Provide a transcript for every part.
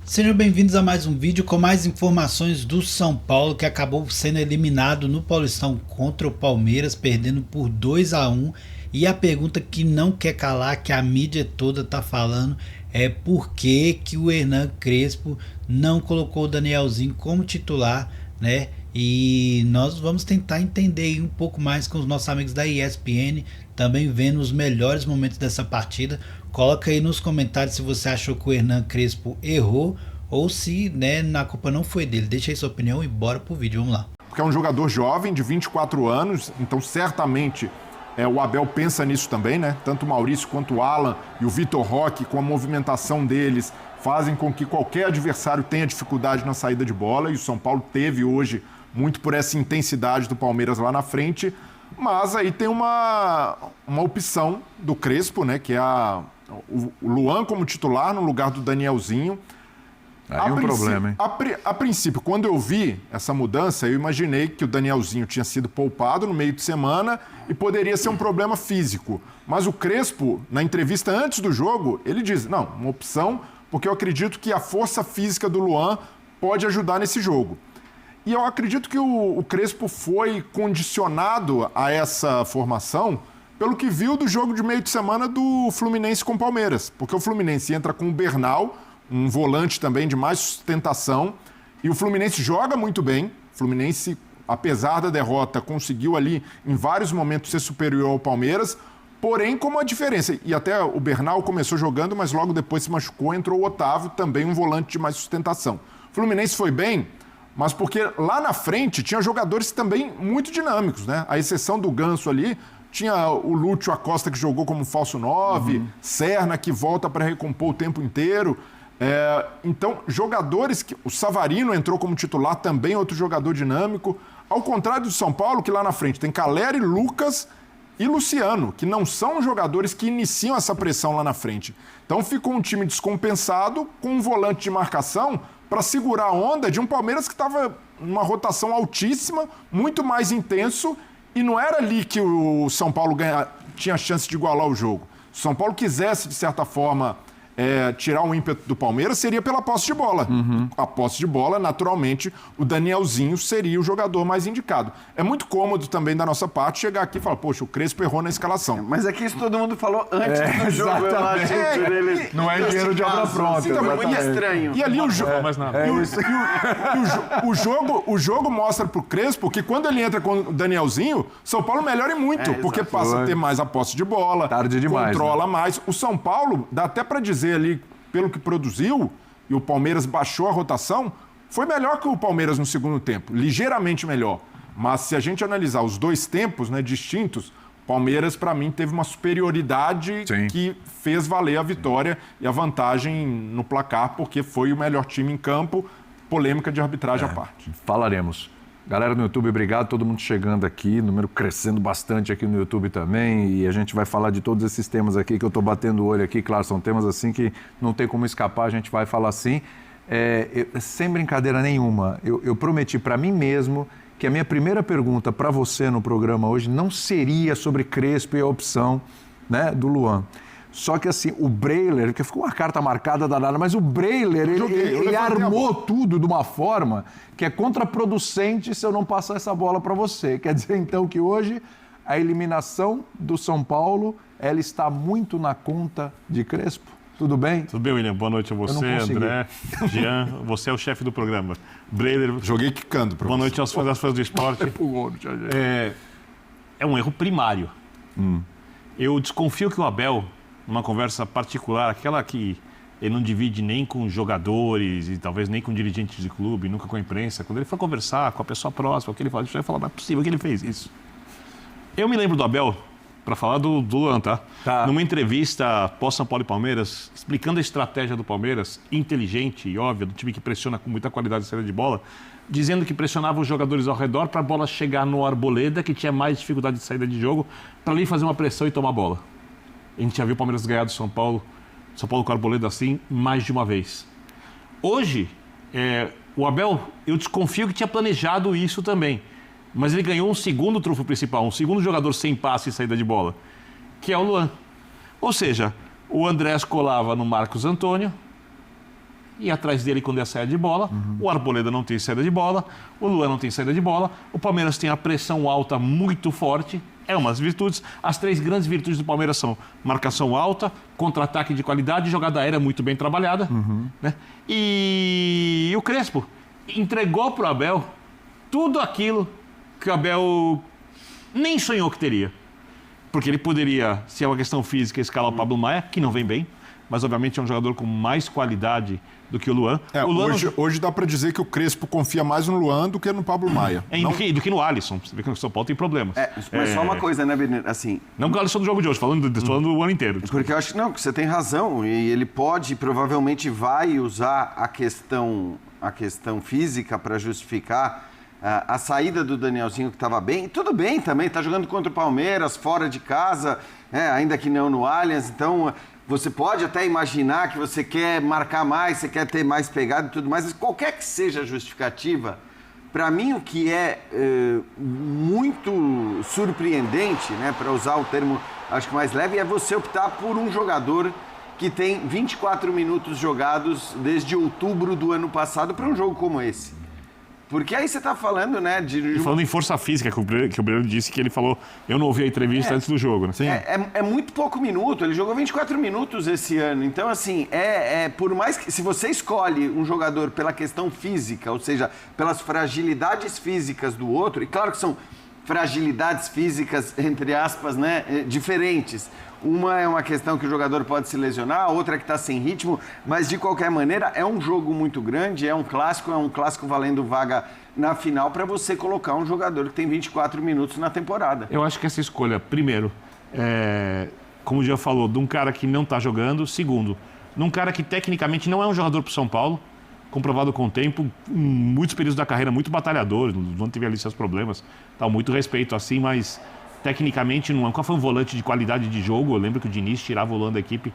Sejam bem-vindos a mais um vídeo com mais informações do São Paulo, que acabou sendo eliminado no Paulistão contra o Palmeiras, perdendo por 2-1. E a pergunta que não quer calar, que a mídia toda tá falando, é por que o Hernan Crespo não colocou o Danielzinho como titular, né? E nós vamos tentar entender um pouco mais com os nossos amigos da ESPN, também vendo os melhores momentos dessa partida. Coloca aí nos comentários se você achou que o Hernan Crespo errou ou se, né, a culpa não foi dele. Deixa aí sua opinião e bora pro vídeo, vamos lá. Porque é um jogador jovem, de 24 anos, então certamente o Abel pensa nisso também, né? Tanto o Maurício quanto o Alan e o Vitor Roque, com a movimentação deles, fazem com que qualquer adversário tenha dificuldade na saída de bola, e o São Paulo teve hoje muito por essa intensidade do Palmeiras lá na frente, mas aí tem uma opção do Crespo, né? Que é o Luan como titular no lugar do Danielzinho. Aí um problema, hein? A princípio, quando eu vi essa mudança, eu imaginei que o Danielzinho tinha sido poupado no meio de semana e poderia ser um problema físico. Mas o Crespo, na entrevista antes do jogo, ele diz, não, uma opção, porque eu acredito que a força física do Luan pode ajudar nesse jogo. E eu acredito que o Crespo foi condicionado a essa formação pelo que viu do jogo de meio de semana do Fluminense com o Palmeiras. Porque o Fluminense entra com o Bernal, um volante também de mais sustentação, e o Fluminense joga muito bem. O Fluminense, apesar da derrota, conseguiu ali, em vários momentos, ser superior ao Palmeiras, porém com uma diferença. E até o Bernal começou jogando, mas logo depois se machucou, entrou o Otávio, também um volante de mais sustentação. O Fluminense foi bem, mas porque lá na frente tinha jogadores também muito dinâmicos, né? A exceção do Ganso ali, tinha o Lúcio Acosta que jogou como falso 9, Serna que volta para recompor o tempo inteiro. Então, jogadores que... O Savarino entrou como titular, também outro jogador dinâmico. Ao contrário do São Paulo, que lá na frente tem Caleri, Lucas e Luciano, que não são jogadores que iniciam essa pressão lá na frente. Então ficou um time descompensado, com um volante de marcação para segurar a onda de um Palmeiras que estava numa rotação altíssima, muito mais intenso, e não era ali que o São Paulo tinha chance de igualar o jogo. Se o São Paulo quisesse, de certa forma, tirar um ímpeto do Palmeiras, seria pela posse de bola. A posse de bola, naturalmente, o Danielzinho seria o jogador mais indicado. É muito cômodo também da nossa parte chegar aqui e falar, poxa, o Crespo errou na escalação. Mas é que isso todo mundo falou antes do jogo. Eu acho que não é dinheiro de obra pronta. Então, é muito estranho. E ali o jogo mostra pro Crespo que quando ele entra com o Danielzinho, São Paulo melhora muito, porque passa a ter mais a posse de bola, tarde demais, controla mais. O São Paulo, dá até para dizer ali, pelo que produziu, e o Palmeiras baixou a rotação, foi melhor que o Palmeiras no segundo tempo, ligeiramente melhor. Mas se a gente analisar os dois tempos, né, distintos, o Palmeiras, para mim, teve uma superioridade que fez valer a vitória e a vantagem no placar, porque foi o melhor time em campo, polêmica de arbitragem à parte. Falaremos. Galera no YouTube, obrigado, todo mundo chegando aqui, número crescendo bastante aqui no YouTube também, e a gente vai falar de todos esses temas aqui que eu estou batendo o olho aqui, claro, são temas assim que não tem como escapar, a gente vai falar assim, sem brincadeira nenhuma, eu prometi para mim mesmo que a minha primeira pergunta para você no programa hoje não seria sobre Crespo e a opção, né, do Luan. Só que assim, o Breiler, porque ficou uma carta marcada danada, mas o Breiler, ele armou tudo de uma forma que é contraproducente se eu não passar essa bola para você. Quer dizer, então, que hoje a eliminação do São Paulo, ela está muito na conta de Crespo. Tudo bem? Tudo bem, William. Boa noite a você, André, Jean. Você é o chefe do programa. Breiler. Joguei quicando para você. Boa noite aos fãs do esporte. É um erro primário. Eu desconfio que o Abel, numa conversa particular, aquela que ele não divide nem com jogadores e talvez nem com dirigentes de clube, nunca com a imprensa, quando ele for conversar com a pessoa próxima, o que ele fala, deixa eu falar, não é possível que ele fez isso. Eu me lembro do Abel, para falar do Luan, tá? Numa entrevista pós-São Paulo e Palmeiras, explicando a estratégia do Palmeiras, inteligente e óbvia, do time que pressiona com muita qualidade de saída de bola, dizendo que pressionava os jogadores ao redor para a bola chegar no Arboleda, que tinha mais dificuldade de saída de jogo, para ali fazer uma pressão e tomar a bola. A gente já viu o Palmeiras ganhar do São Paulo com o Arboleda assim, mais de uma vez. Hoje, o Abel, eu desconfio que tinha planejado isso também. Mas ele ganhou um segundo trunfo principal, um segundo jogador sem passe e saída de bola, que é o Luan. Ou seja, o Andrés colava no Marcos Antônio ir atrás dele quando é saída de bola. O Arboleda não tem saída de bola, o Luan não tem saída de bola, o Palmeiras tem a pressão alta muito forte, é umas virtudes. As 3 grandes virtudes do Palmeiras são marcação alta, contra-ataque de qualidade, jogada aérea muito bem trabalhada. Né? E o Crespo entregou para o Abel tudo aquilo que o Abel nem sonhou que teria. Porque ele poderia, se é uma questão física, escalar o Pablo Maia, que não vem bem, mas obviamente é um jogador com mais qualidade do que o Luan. O Luan hoje dá para dizer que o Crespo confia mais no Luan do que no Pablo Maia. Do que no Alisson. Você vê que o São Paulo tem problemas. Mas só uma coisa, né, Benito? Assim, não com o Alisson do jogo de hoje, falando do ano inteiro. Porque eu acho que você tem razão. E ele pode, provavelmente vai usar a questão física para justificar a saída do Danielzinho, que estava bem. Tudo bem também, está jogando contra o Palmeiras, fora de casa, ainda que não no Allianz. Então, você pode até imaginar que você quer marcar mais, você quer ter mais pegada e tudo mais. Mas qualquer que seja a justificativa, para mim o que é muito surpreendente, né, para usar o termo acho que mais leve, é você optar por um jogador que tem 24 minutos jogados desde outubro do ano passado para um jogo como esse. Porque aí você está falando, né, de... Falando em força física, que o Breno disse que ele falou... Eu não ouvi a entrevista antes do jogo, né? Sim. É muito pouco minuto. Ele jogou 24 minutos esse ano. Então, assim, por mais que... Se você escolhe um jogador pela questão física, ou seja, pelas fragilidades físicas do outro... E claro que são fragilidades físicas, entre aspas, né, diferentes. Uma é uma questão que o jogador pode se lesionar, a outra é que está sem ritmo, mas de qualquer maneira é um jogo muito grande, é um clássico valendo vaga na final para você colocar um jogador que tem 24 minutos na temporada. Eu acho que essa escolha, primeiro, como o Jean falou, de um cara que não está jogando, segundo, de um cara que tecnicamente não é um jogador para o São Paulo, comprovado com o tempo, muitos períodos da carreira muito batalhador, não teve ali seus problemas, tal, muito respeito assim, mas... Tecnicamente, nunca foi um volante de qualidade de jogo. Eu lembro que o Diniz tirava o Luan da equipe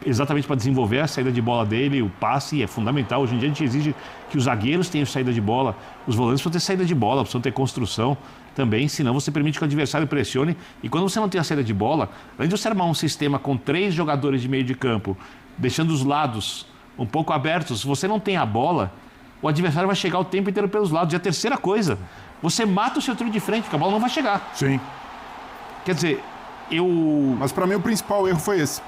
exatamente para desenvolver a saída de bola dele, o passe é fundamental. Hoje em dia a gente exige que os zagueiros tenham saída de bola, os volantes precisam ter saída de bola, precisam ter construção também, senão você permite que o adversário pressione. E quando você não tem a saída de bola, além de você armar um sistema com 3 jogadores de meio de campo, deixando os lados um pouco abertos, se você não tem a bola, o adversário vai chegar o tempo inteiro pelos lados. E a terceira coisa, você mata o seu trio de frente, porque a bola não vai chegar. Sim. Quer dizer, Mas para mim o principal erro foi esse.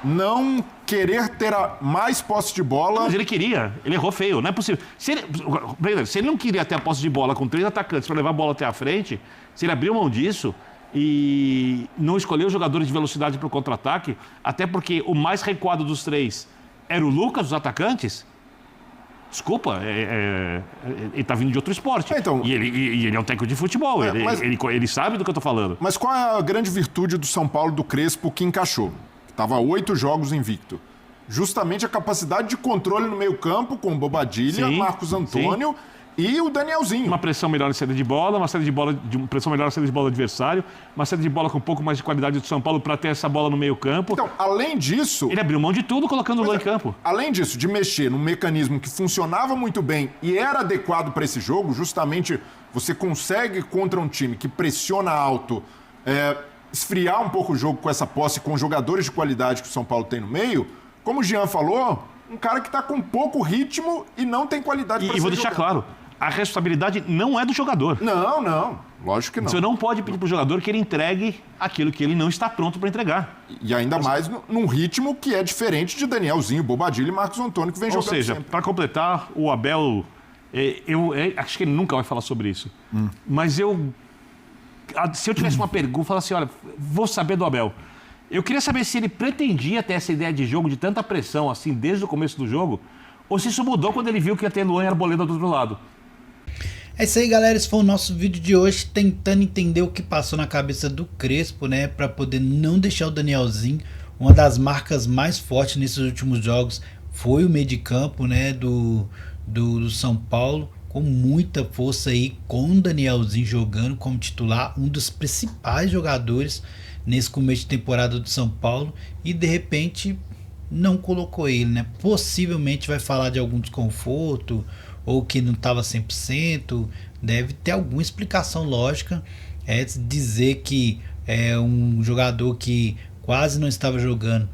Não querer ter mais posse de bola... Mas ele queria, ele errou feio, não é possível. Se ele não queria ter a posse de bola com 3 atacantes para levar a bola até a frente, se ele abriu mão disso e não escolheu jogadores de velocidade para o contra-ataque, até porque o mais recuado dos 3 era o Lucas, os atacantes... Desculpa, ele está vindo de outro esporte. Então, e ele é um técnico de futebol, ele sabe do que eu estou falando. Mas qual é a grande virtude do São Paulo, do Crespo, que encaixou? Estava 8 jogos invicto. Justamente a capacidade de controle no meio-campo com o Bobadilla, Marcos Antônio e o Danielzinho. Uma pressão melhor na saída de bola, pressão melhor na saída de bola do adversário, uma saída de bola com um pouco mais de qualidade do São Paulo para ter essa bola no meio-campo. Então, além disso... Ele abriu mão de tudo colocando o Luan em campo. Além disso, de mexer num mecanismo que funcionava muito bem e era adequado para esse jogo, justamente você consegue contra um time que pressiona alto, esfriar um pouco o jogo com essa posse, com jogadores de qualidade que o São Paulo tem no meio, como o Jean falou, um cara que está com pouco ritmo e não tem qualidade para ser E vou deixar claro, a responsabilidade não é do jogador. Não. Lógico que não. Você não pode pedir para o jogador que ele entregue aquilo que ele não está pronto para entregar. E ainda mais num ritmo que é diferente de Danielzinho, Bobadilla e Marcos Antônio, que vem jogando sempre. Ou seja, para completar, o Abel... Eu acho que ele nunca vai falar sobre isso. Mas se eu tivesse uma pergunta, eu falasse assim, olha, vou saber do Abel. Eu queria saber se ele pretendia ter essa ideia de jogo, de tanta pressão, assim, desde o começo do jogo, ou se isso mudou quando ele viu que ia ter Luan e Arboleda do outro lado. É isso aí, galera, esse foi o nosso vídeo de hoje, tentando entender o que passou na cabeça do Crespo, né, para poder não deixar o Danielzinho. Uma das marcas mais fortes nesses últimos jogos foi o meio de campo, né, do São Paulo, com muita força aí, com o Danielzinho jogando como titular, um dos principais jogadores nesse começo de temporada do São Paulo, e de repente não colocou ele, né? Possivelmente vai falar de algum desconforto, ou que não estava 100%, deve ter alguma explicação lógica. Dizer que é um jogador que quase não estava jogando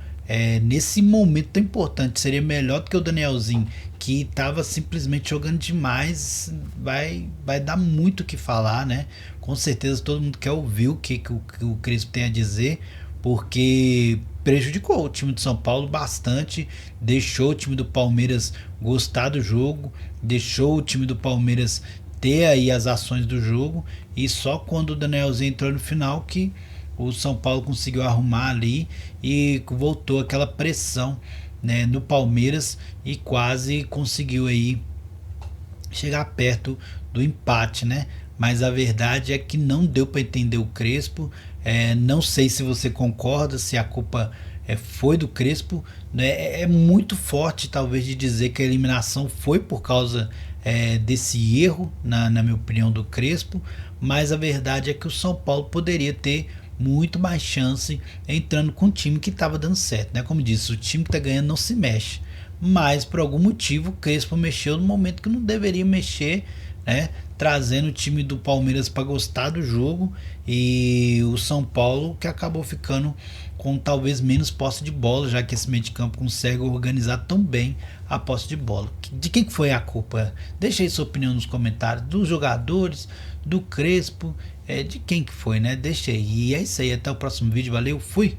nesse momento tão importante, seria melhor do que o Danielzinho, que estava simplesmente jogando demais. Vai dar muito o que falar, né? Com certeza todo mundo quer ouvir o que o Crespo tem a dizer, porque prejudicou o time de São Paulo bastante, deixou o time do Palmeiras gostar do jogo, deixou o time do Palmeiras ter aí as ações do jogo, e só quando o Danielzinho entrou no final que o São Paulo conseguiu arrumar ali e voltou aquela pressão, né, no Palmeiras, e quase conseguiu aí chegar perto do empate, né? Mas a verdade é que não deu para entender o Crespo. Não sei se você concorda, se a culpa foi do Crespo, né? É muito forte talvez de dizer que a eliminação foi por causa desse erro, na minha opinião, do Crespo, mas a verdade é que o São Paulo poderia ter muito mais chance entrando com um time que estava dando certo, né? Como disse, o time que está ganhando não se mexe, mas por algum motivo o Crespo mexeu no momento que não deveria mexer, né? Trazendo o time do Palmeiras para gostar do jogo, e o São Paulo que acabou ficando com talvez menos posse de bola, já que esse meio de campo consegue organizar tão bem a posse de bola. De quem que foi a culpa? Deixa aí sua opinião nos comentários, dos jogadores, do Crespo, de quem que foi, né? Deixa aí. E é isso aí, até o próximo vídeo, valeu, fui!